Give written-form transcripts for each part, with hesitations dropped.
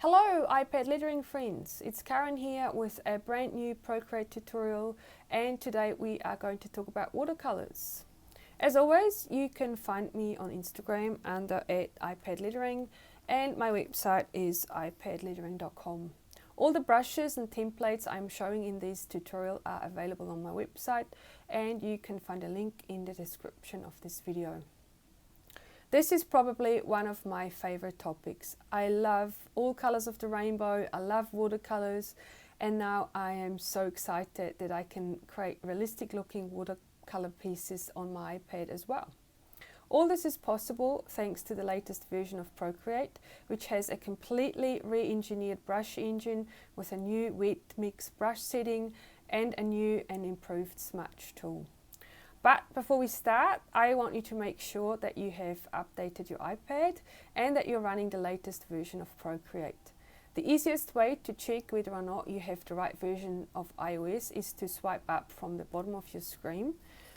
Hello iPad lettering friends, it's Karen here with a brand new Procreate tutorial, and today we are going to talk about watercolors. As always, you can find me on Instagram under @iPadLettering, and my website is iPadlettering.com. All the brushes and templates I'm showing in this tutorial are available on my website, and you can find a link in the description of this video. This is probably one of my favorite topics. I love all colors of the rainbow, I love watercolors, and now I am so excited that I can create realistic looking watercolor pieces on my iPad as well. All this is possible thanks to the latest version of Procreate, which has a completely re-engineered brush engine with a new wet mix brush setting and a new and improved smudge tool. But before we start, I want you to make sure that you have updated your iPad and that you're running the latest version of Procreate. The easiest way to check whether or not you have the right version of iOS is to swipe up from the bottom of your screen,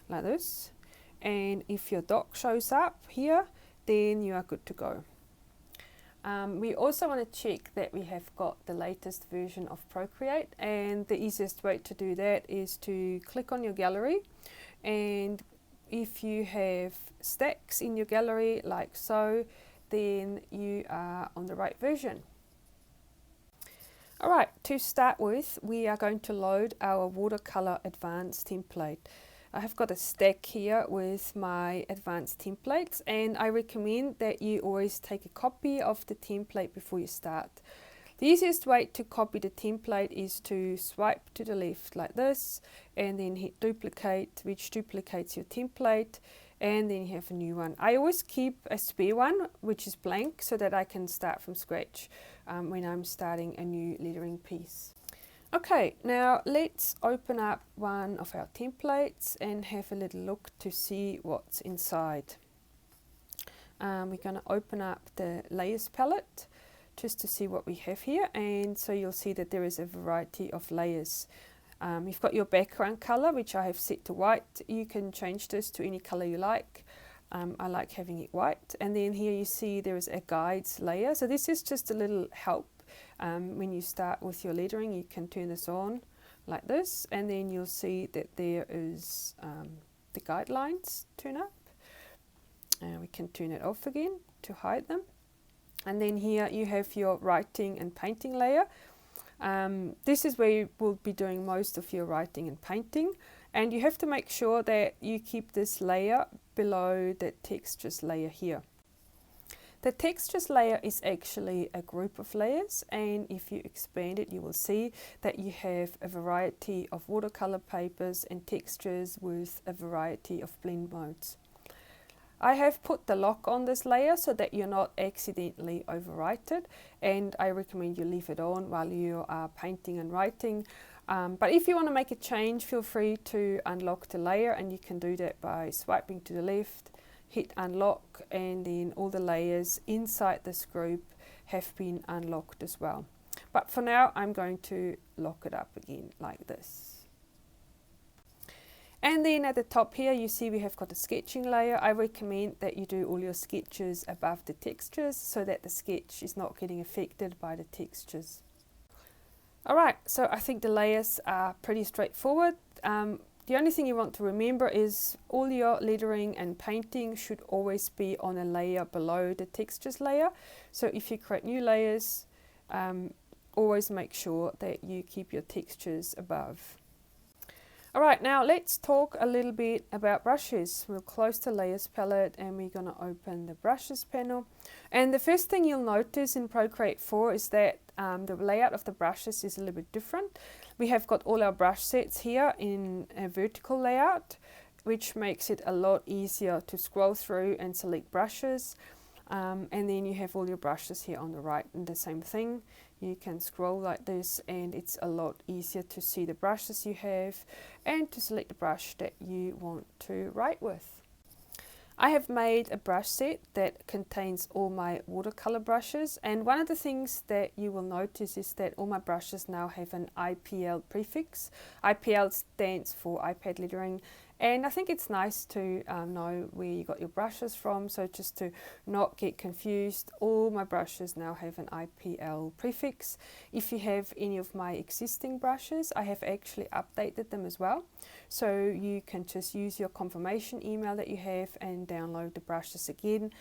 like this. And if your dock shows up here, then you are good to go. We also want to check that we have got the latest version of Procreate, and the easiest way to do that is to click on your gallery. And if you have stacks in your gallery like so, then you are on the right version. Alright, to start with, we are going to load our watercolor advanced template. I have got a stack here with my advanced templates, and I recommend that you always take a copy of the template before you start. The easiest way to copy the template is to swipe to the left like this and then hit duplicate, which duplicates your template, and then you have a new one. I always keep a spare one which is blank so that I can start from scratch when I'm starting a new lettering piece. Okay, now let's open up one of our templates and have a little look to see what's inside. We're going to open up the layers palette just to see what we have here, and so you'll see that there is a variety of layers. You've got your background color, which I have set to white. You can change this to any color you like. I like having it white. And then here you see there is a guides layer. So this is just a little help. When you start with your lettering, you can turn this on like this, and then you'll see that there is the guidelines turn up. We can turn it off again to hide them. And then here you have your writing and painting layer. This is where you will be doing most of your writing and painting, and you have to make sure that you keep this layer below the textures layer here. The textures layer is actually a group of layers, and if you expand it you will see that you have a variety of watercolor papers and textures with a variety of blend modes. I have put the lock on this layer so that you're not accidentally overwrite, and I recommend you leave it on while you are painting and writing. But if you want to make a change, feel free to unlock the layer, and you can do that by swiping to the left, hit unlock, and then all the layers inside this group have been unlocked as well. But for now I'm going to lock it up again like this. And then at the top here you see we have got a sketching layer. I recommend that you do all your sketches above the textures so that the sketch is not getting affected by the textures. Alright, so I think the layers are pretty straightforward. The only thing you want to remember is all your lettering and painting should always be on a layer below the textures layer. So if you create new layers, always make sure that you keep your textures above. Alright, now let's talk a little bit about brushes. We'll close the layers palette and we're going to open the brushes panel. And the first thing you'll notice in Procreate 4 is that the layout of the brushes is a little bit different. We have got all our brush sets here in a vertical layout, which makes it a lot easier to scroll through and select brushes. And then you have all your brushes here on the right, and the same thing. You can scroll like this and it's a lot easier to see the brushes you have and to select the brush that you want to write with. I have made a brush set that contains all my watercolor brushes, and one of the things that you will notice is that all my brushes now have an IPL prefix. IPL stands for iPad lettering, And I think it's nice to know where you got your brushes from, so just to not get confused, all my brushes now have an IPL prefix. If you have any of my existing brushes, I have actually updated them as well. So you can just use your confirmation email that you have and download the brushes again.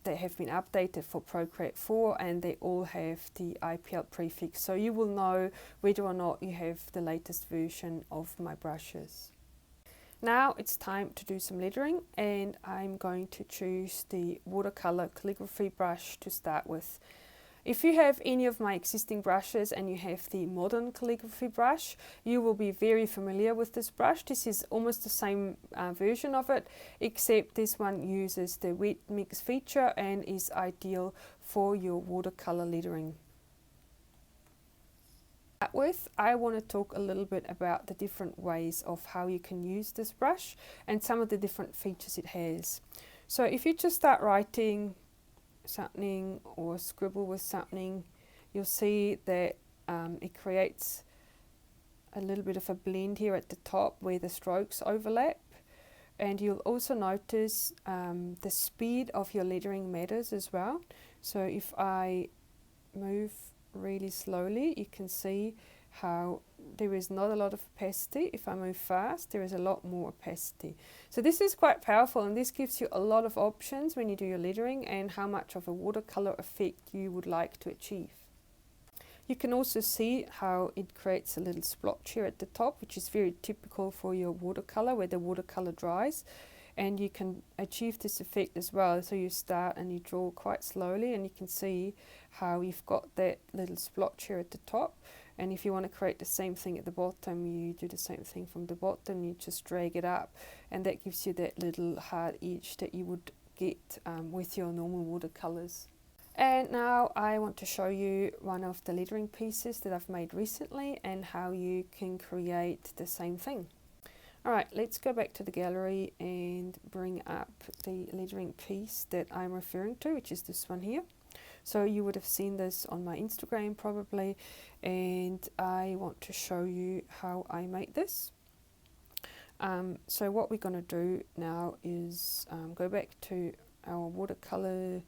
They have been updated for Procreate 4 and they all have the IPL prefix, so you will know whether or not you have the latest version of my brushes. Now it's time to do some lettering, and I'm going to choose the watercolor calligraphy brush to start with. If you have any of my existing brushes and you have the modern calligraphy brush, you will be very familiar with this brush. This is almost the same version of it, except this one uses the wet mix feature and is ideal for your watercolor lettering. To start with, I want to talk a little bit about the different ways of how you can use this brush and some of the different features it has. So if you just start writing something or scribble with something, you'll see that it creates a little bit of a blend here at the top where the strokes overlap, and you'll also notice the speed of your lettering matters as well. So if I move really slowly, you can see how there is not a lot of opacity. If I move fast, there is a lot more opacity. So this is quite powerful, and this gives you a lot of options when you do your lettering and how much of a watercolor effect you would like to achieve. You can also see how it creates a little splotch here at the top, which is very typical for your watercolor where the watercolor dries, and you can achieve this effect as well. So you start and you draw quite slowly, and you can see how you've got that little splotch here at the top. And if you want to create the same thing at the bottom, you do the same thing from the bottom, you just drag it up, and that gives you that little hard edge that you would get with your normal watercolors. And now I want to show you one of the lettering pieces that I've made recently and how you can create the same thing. Alright, let's go back to the gallery and bring up the lettering piece that I'm referring to, which is this one here. So you would have seen this on my Instagram probably, and I want to show you how I make this. So what we're going to do now is go back to our watercolor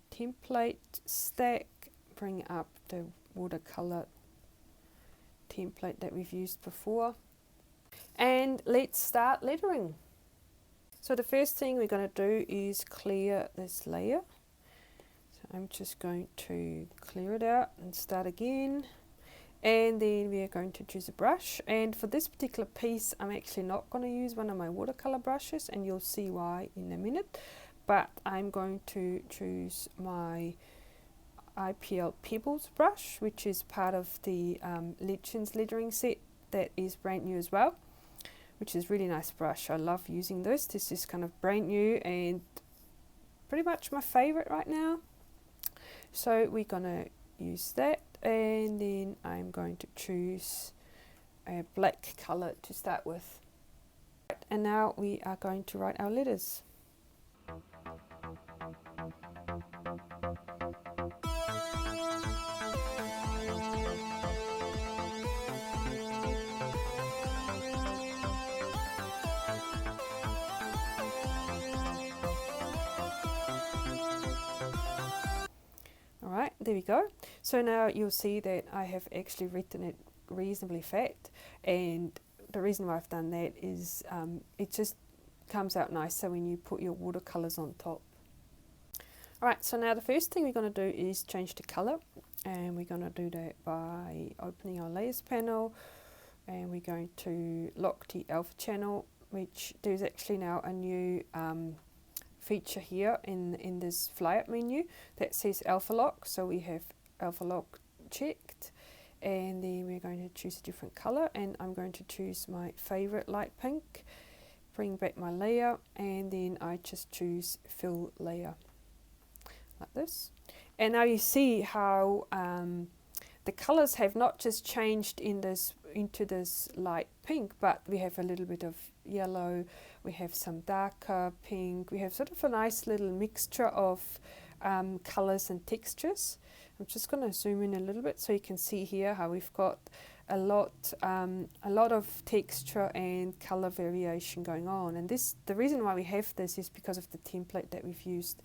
template stack, bring up the watercolor template that we've used before, and let's start lettering. So the first thing we're going to do is clear this layer. I'm just going to clear it out and start again, and then we are going to choose a brush. And for this particular piece, I'm actually not going to use one of my watercolor brushes, and you'll see why in a minute, but I'm going to choose my IPL Pebbles brush, which is part of the Legends lettering set that is brand new as well, which is really nice brush. I love using this. This is kind of brand new and pretty much my favorite right now. So we're gonna use that, and then I'm going to choose a black color to start with. And now we are going to write our letters. Alright, there we go. So now you'll see that I have actually written it reasonably fat, and the reason why I've done that is it just comes out nicer when you put your watercolors on top. Alright, so now the first thing we're going to do is change the color, and we're going to do that by opening our layers panel, and we're going to lock the alpha channel, which there's actually now a new feature here in this flyout menu that says alpha lock. So we have alpha lock checked, and then we're going to choose a different color, and I'm going to choose my favorite light pink, bring back my layer, and then I just choose fill layer like this. And now you see how the colors have not just changed into this light pink, but we have a little bit of yellow, we have some darker pink, we have sort of a nice little mixture of colors and textures. I'm just going to zoom in a little bit so you can see here how we've got a lot of texture and color variation going on. And this, the reason why we have this is because of the template that we've used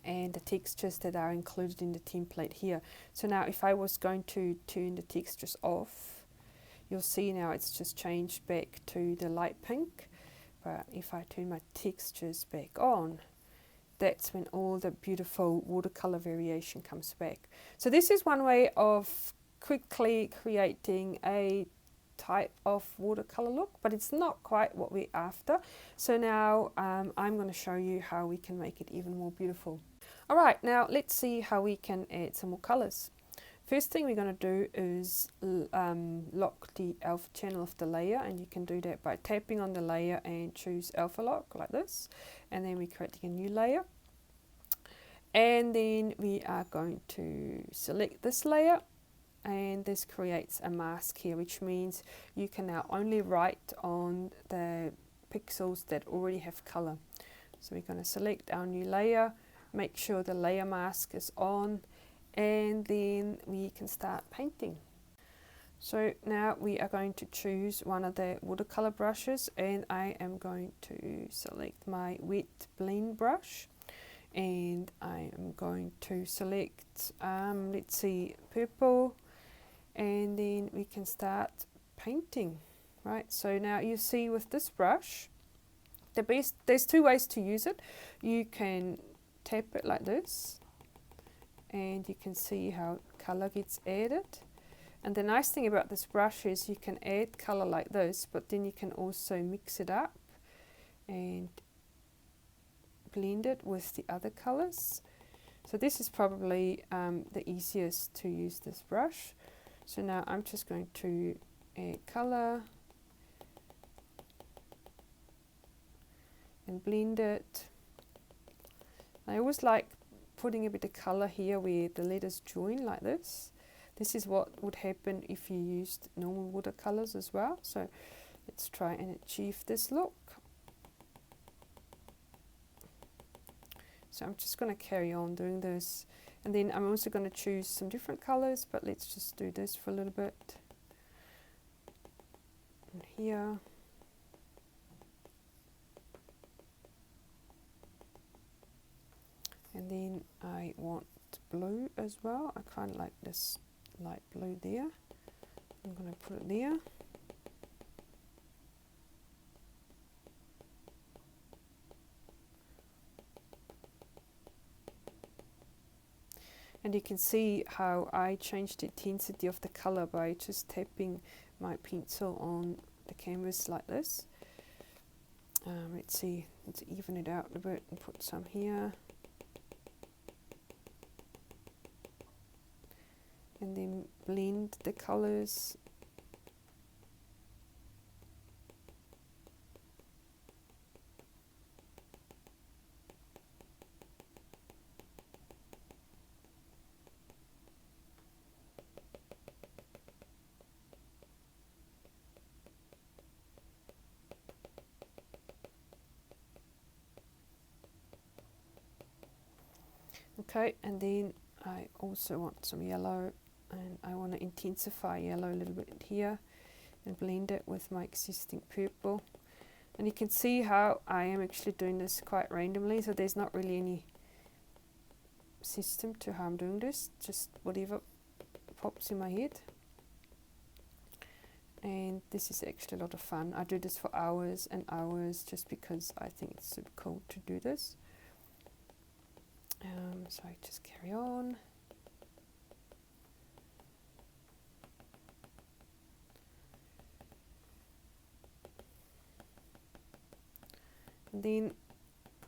and the textures that are included in the template here. So now if I was going to turn the textures off, you'll see now it's just changed back to the light pink. But if I turn my textures back on, that's when all the beautiful watercolor variation comes back. So this is one way of quickly creating a type of watercolor look, but it's not quite what we're after. So now I'm going to show you how we can make it even more beautiful. Alright, now let's see how we can add some more colors. First thing we're going to do is lock the alpha channel of the layer, and you can do that by tapping on the layer and choose alpha lock like this, and then we're creating a new layer. And then we are going to select this layer, and this creates a mask here, which means you can now only write on the pixels that already have color. So we're going to select our new layer, make sure the layer mask is on, and then we can start painting. So now we are going to choose one of the watercolor brushes, and I am going to select my wet blend brush, and I am going to select let's see, purple, and then we can start painting. Right, so now you see with this brush, there's two ways to use it. You can tap it like this, and you can see how color gets added. And the nice thing about this brush is you can add color like this, but then you can also mix it up and blend it with the other colors. So this is probably the easiest to use this brush. So now I'm just going to add color and blend it. I always like putting a bit of color here where the letters join like this. This is what would happen if you used normal watercolors as well. So let's try and achieve this look. So I'm just going to carry on doing this, and then I'm also going to choose some different colors, but let's just do this for a little bit. And here. And then I want blue as well. I kind of like this light blue there. I'm going to put it there. And you can see how I changed the intensity of the color by just tapping my pencil on the canvas like this. Let's see, let's even it out a bit and put some here. And then blend the colors. Okay, and then I also want some yellow, and I want to intensify yellow a little bit here and blend it with my existing purple. And you can see how I am actually doing this quite randomly, so there's not really any system to how I'm doing this, just whatever pops in my head. And this is actually a lot of fun. I do this for hours and hours just because I think it's super cool to do this. So I just carry on. And then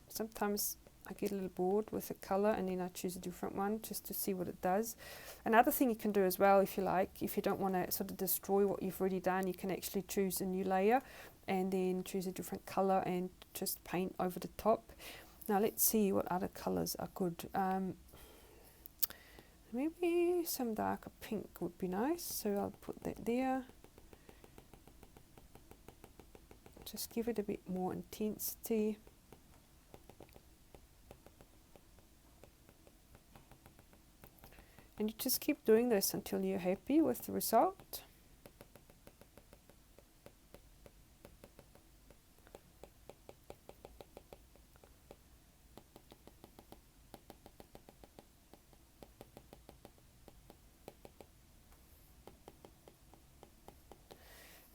sometimes I get a little bored with a color, and then I choose a different one just to see what it does. Another thing you can do as well, if you like, if you don't want to sort of destroy what you've already done, you can actually choose a new layer and then choose a different color and just paint over the top. Now let's see what other colors are good. Maybe some darker pink would be nice, so I'll put that there. Just give it a bit more intensity. And you just keep doing this until you're happy with the result.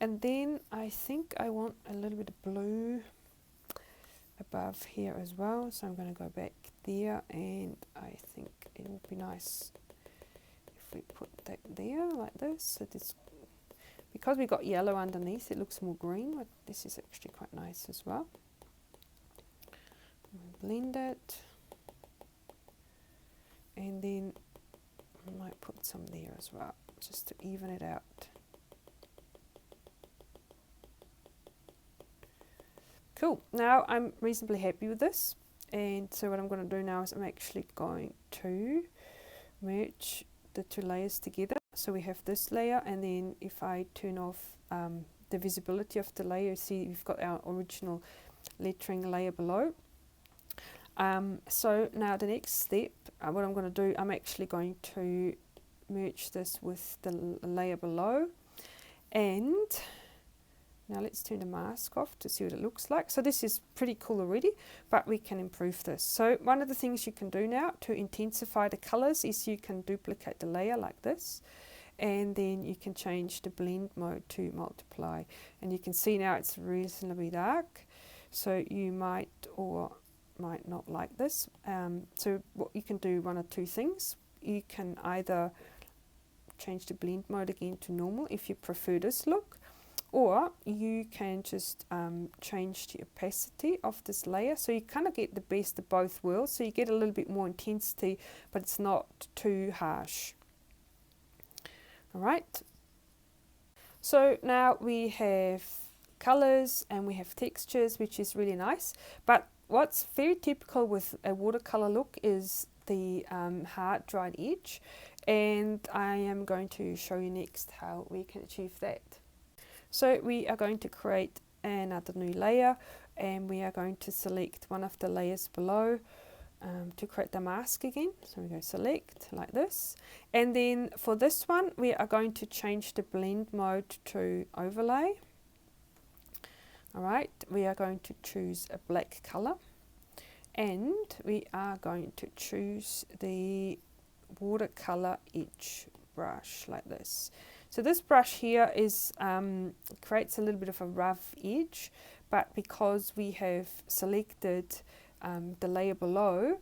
And then I think I want a little bit of blue above here as well, so I'm going to go back there, and I think it would be nice if we put that there like this. So this, because we got yellow underneath, it looks more green, but this is actually quite nice as well. Blend it, and then I might put some there as well, just to even it out. Cool, now I'm reasonably happy with this, and so what I'm going to do now is I'm actually going to merge the two layers together. So we have this layer, and then if I turn off the visibility of the layer, you see we've got our original lettering layer below. So now the next step, what I'm going to do, I'm actually going to merge this with the layer below, and now let's turn the mask off to see what it looks like. So this is pretty cool already, but we can improve this. So one of the things you can do now to intensify the colors is you can duplicate the layer like this, and then you can change the blend mode to multiply. And you can see now it's reasonably dark, so you might or might not like this. So what you can do, one or two things. You can either change the blend mode again to normal if you prefer this look, or you can just change the opacity of this layer, so you kind of get the best of both worlds. So you get a little bit more intensity, but it's not too harsh. All right, so now we have colors and we have textures, which is really nice. But what's very typical with a watercolor look is the hard dried edge, and I am going to show you next how we can achieve that. So we are going to create another new layer, and we are going to select one of the layers below to create the mask again. So we go select like this, and then for this one we are going to change the blend mode to overlay. Alright, we are going to choose a black color, and we are going to choose the watercolor edge brush like this. So this brush here is creates a little bit of a rough edge, but because we have selected the layer below,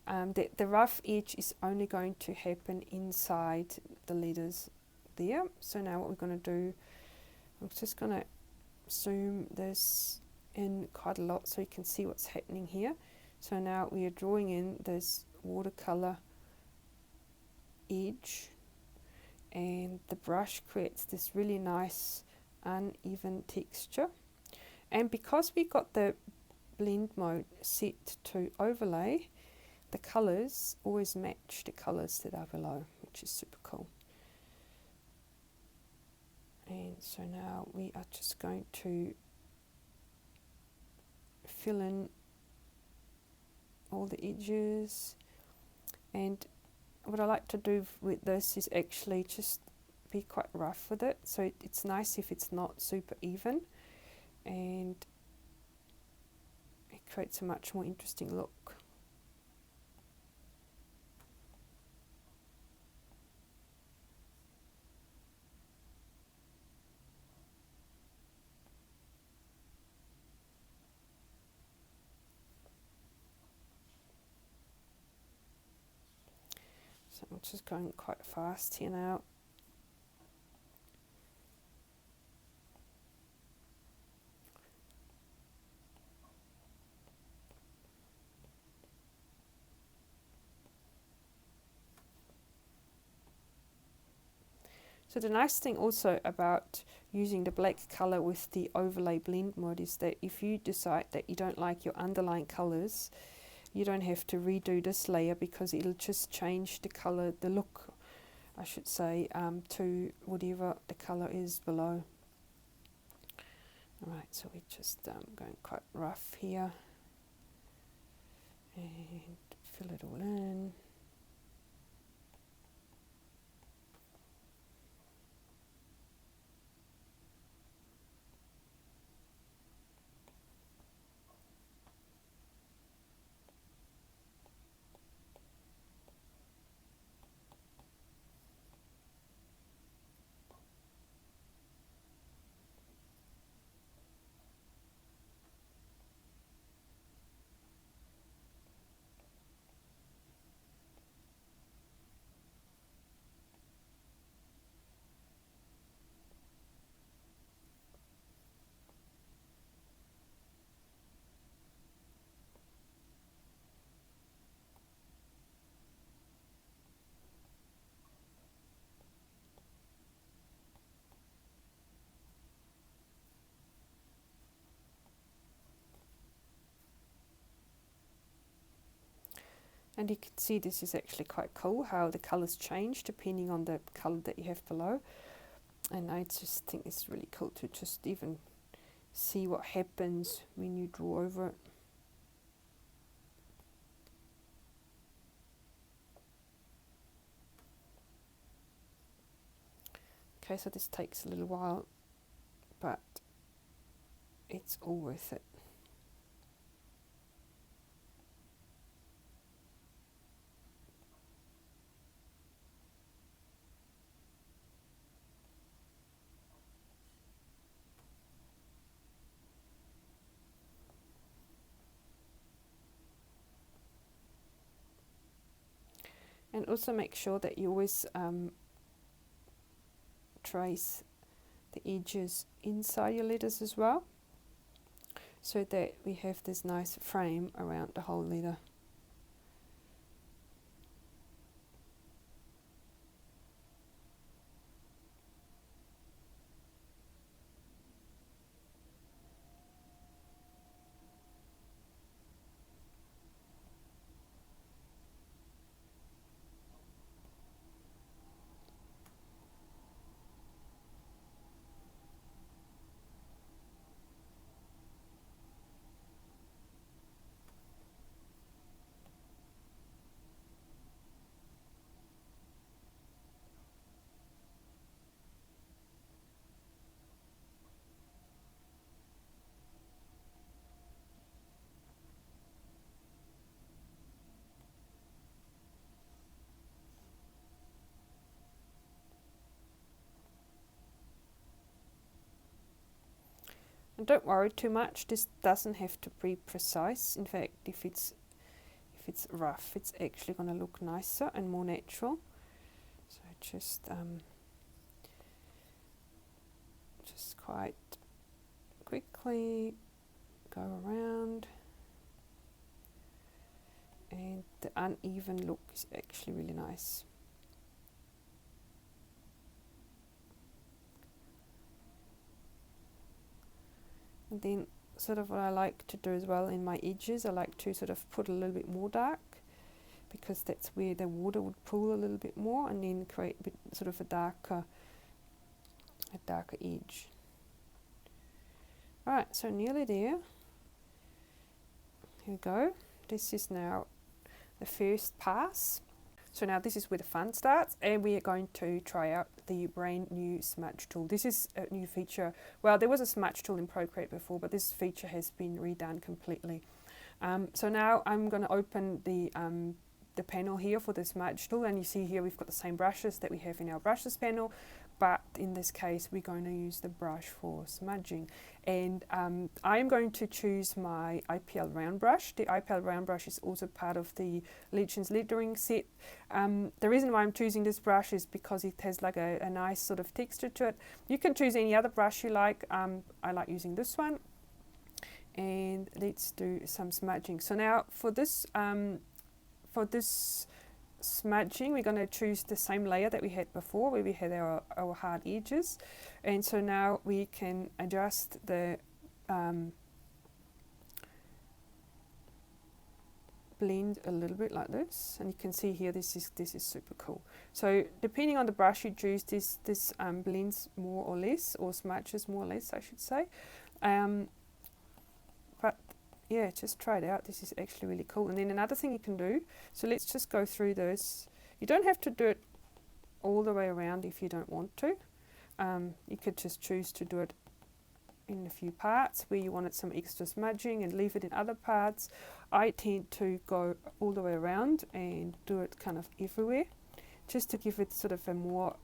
the rough edge is only going to happen inside the letters there. So now what we're going to do, I'm just going to zoom this in quite a lot so you can see what's happening here. So now we are drawing in this watercolor edge, and the brush creates this really nice uneven texture. And because we got the blend mode set to overlay, the colors always match the colors that are below, which is super cool. And so now we are just going to fill in all the edges, and what I like to do with this is actually just be quite rough with it, so it's nice if it's not super even, and it creates a much more interesting look. So I'm just going quite fast here now. So the nice thing also about using the black color with the overlay blend mode is that if you decide that you don't like your underlying colors, you don't have to redo this layer, because it'll just change the color, the look I should say, to whatever the color is below. Alright, so we're just going quite rough here and fill it all in. And you can see this is actually quite cool how the colors change depending on the color that you have below. And I just think it's really cool to just even see what happens when you draw over it. Okay, so this takes a little while, but it's all worth it. And also make sure that you always trace the edges inside your letters as well, so that we have this nice frame around the whole letter. And don't worry too much, this doesn't have to be precise. In fact, if it's rough, it's actually going to look nicer and more natural. So just quite quickly go around, and the uneven look is actually really nice. And then sort of what I like to do as well in my edges, I like to sort of put a little bit more dark, because that's where the water would pool a little bit more, and then create a bit sort of a darker edge. Alright, so nearly there. Here we go. This is now the first pass. So now this is where the fun starts, and we are going to try out the brand new smudge tool. This is a new feature. Well, there was a smudge tool in Procreate before, but this feature has been redone completely. So now I'm going to open the panel here for the smudge tool, and you see here we've got the same brushes that we have in our brushes panel, but in this case we're going to use the brush for smudging. And I am going to choose my IPL round brush. The IPL round brush is also part of the Legends lettering set. The reason why I'm choosing this brush is because it has like a nice sort of texture to it. You can choose any other brush you like. I like using this one. And let's do some smudging. So now for this smudging, we're going to choose the same layer that we had before, where we had our hard edges. And so now we can adjust the blend a little bit like this, and you can see here this is super cool. So depending on the brush you choose, this blends more or less, or smudges more or less, I should say. But yeah, just try it out. This is actually really cool. And then another thing you can do, so let's just go through this. You don't have to do it all the way around if you don't want to. You could just choose to do it in a few parts where you wanted some extra smudging and leave it in other parts. I tend to go all the way around and do it kind of everywhere, just to give it sort of a more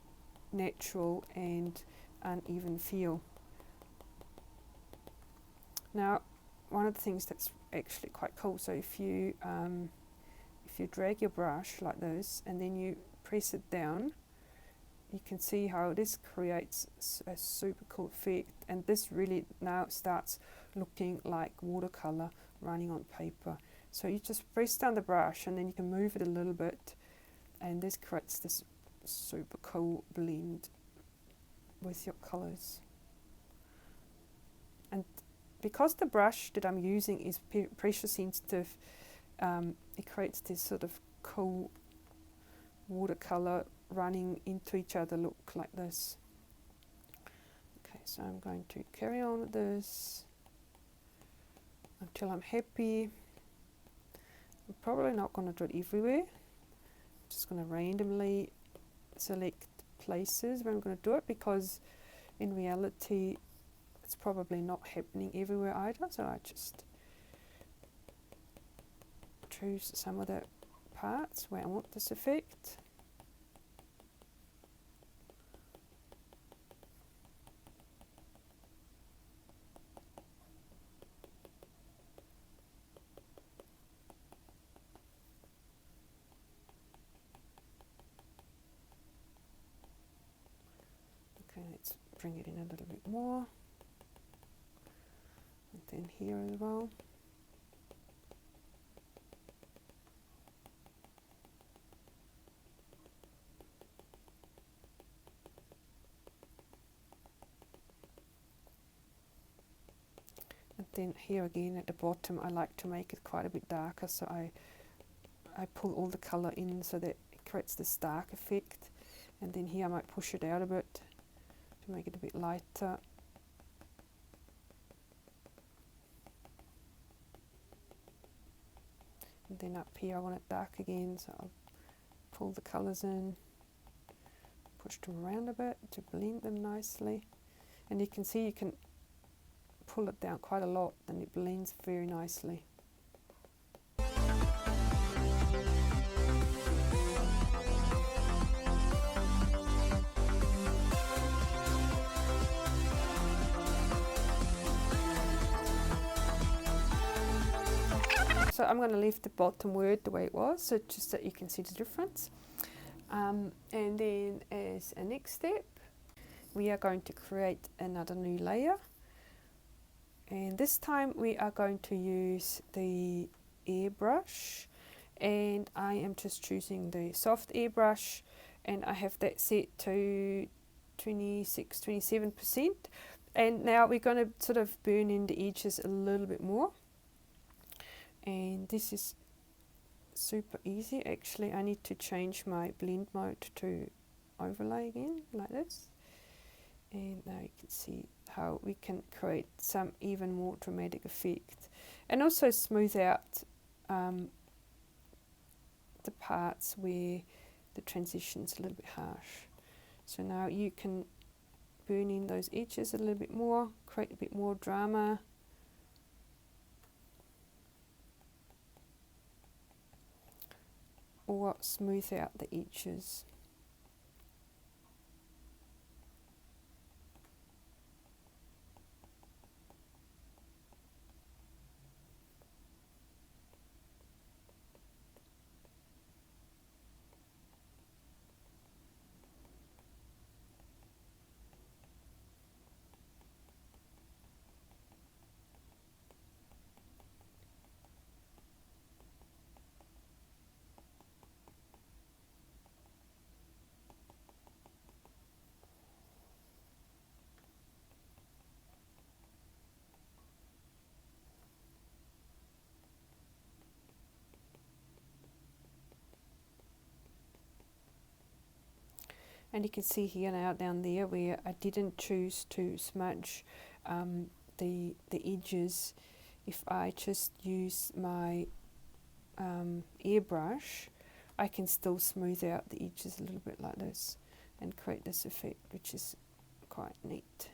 natural and uneven feel. Now, one of the things that's actually quite cool, so if you drag your brush like this and then you press it down, you can see how this creates a super cool effect, and this really now starts looking like watercolor running on paper. So you just press down the brush and then you can move it a little bit, and this creates this super cool blend with your colors. And because the brush that I'm using is pressure sensitive, it creates this sort of cool watercolor running into each other look like this. Okay, so I'm going to carry on with this until I'm happy. I'm probably not going to do it everywhere. I'm just going to randomly select places where I'm going to do it, because in reality it's probably not happening everywhere either. So I just choose some of the parts where I want this effect. Okay, let's bring it in a little bit more. And then here as well. And then here again at the bottom, I like to make it quite a bit darker, so I pull all the colour in so that it creates this dark effect. And then here I might push it out a bit to make it a bit lighter. And then up here I want it dark again, so I'll pull the colours in, push them around a bit to blend them nicely. And you can see you can pull it down quite a lot and it blends very nicely. So I'm going to leave the bottom word the way it was, so just that you can see the difference. And then as a next step, we are going to create another new layer. And this time we are going to use the airbrush, and I am just choosing the soft airbrush, and I have that set to 27%. And now we're going to sort of burn in the edges a little bit more. And this is super easy. Actually, I need to change my blend mode to overlay again, like this. And now you can see how we can create some even more dramatic effect, and also smooth out the parts where the transition's a little bit harsh. So now you can burn in those edges a little bit more, create a bit more drama. Or smooth out the edges. And you can see here now down there where I didn't choose to smudge the edges. If I just use my airbrush, I can still smooth out the edges a little bit like this and create this effect, which is quite neat.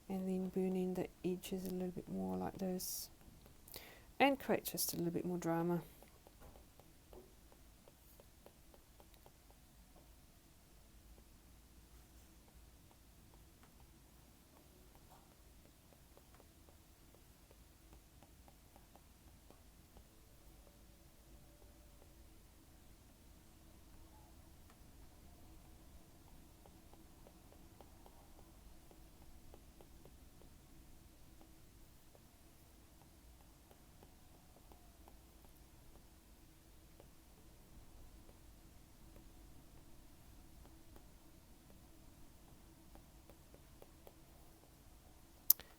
And then burn in the edges a little bit more like this and create just a little bit more drama.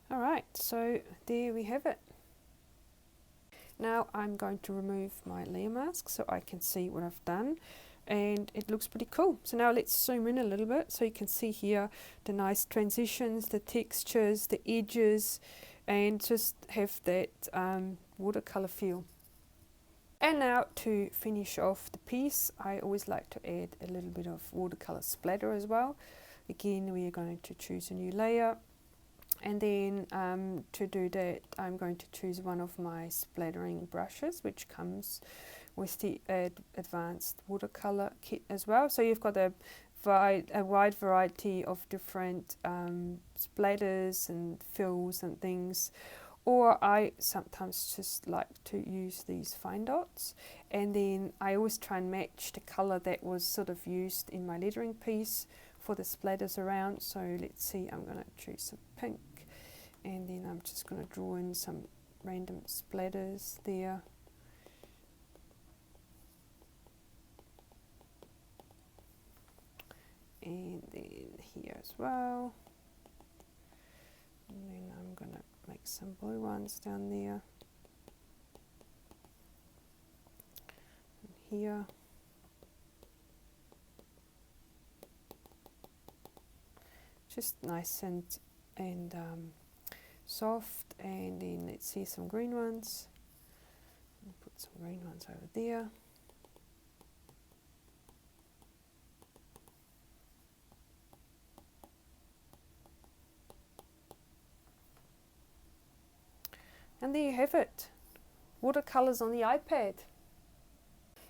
Alright, so there we have it. Now I'm going to remove my layer mask so I can see what I've done, and it looks pretty cool. So now let's zoom in a little bit so you can see here the nice transitions, the textures, the edges, and just have that watercolor feel. And now to finish off the piece, I always like to add a little bit of watercolor splatter as well. Again, we are going to choose a new layer, and then to do that I'm going to choose one of my splattering brushes, which comes with the advanced watercolor kit as well. So you've got a wide variety of different splatters and fills and things. Or I sometimes just like to use these fine dots, and then I always try and match the color that was sort of used in my lettering piece for the splatters around. So let's see, I'm going to choose some pink, and then I'm just going to draw in some random splatters there. And then here as well. And then I'm going to make some blue ones down there. And here. Just nice and soft. And then let's see some green ones. I'll put some green ones over there. And there you have it, watercolors on the iPad.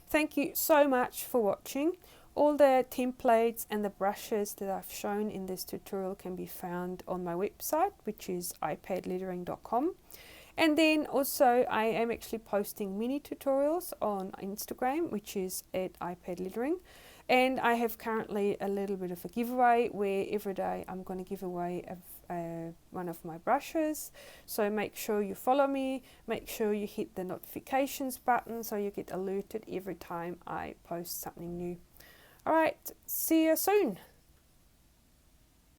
Thank you so much for watching. All the templates and the brushes that I've shown in this tutorial can be found on my website, which is ipadlettering.com. And then also I am actually posting mini tutorials on Instagram, which is at ipadlettering. And I have currently a little bit of a giveaway where every day I'm going to give away one of my brushes. So make sure you follow me, make sure you hit the notifications button so you get alerted every time I post something new. Alright, see you soon.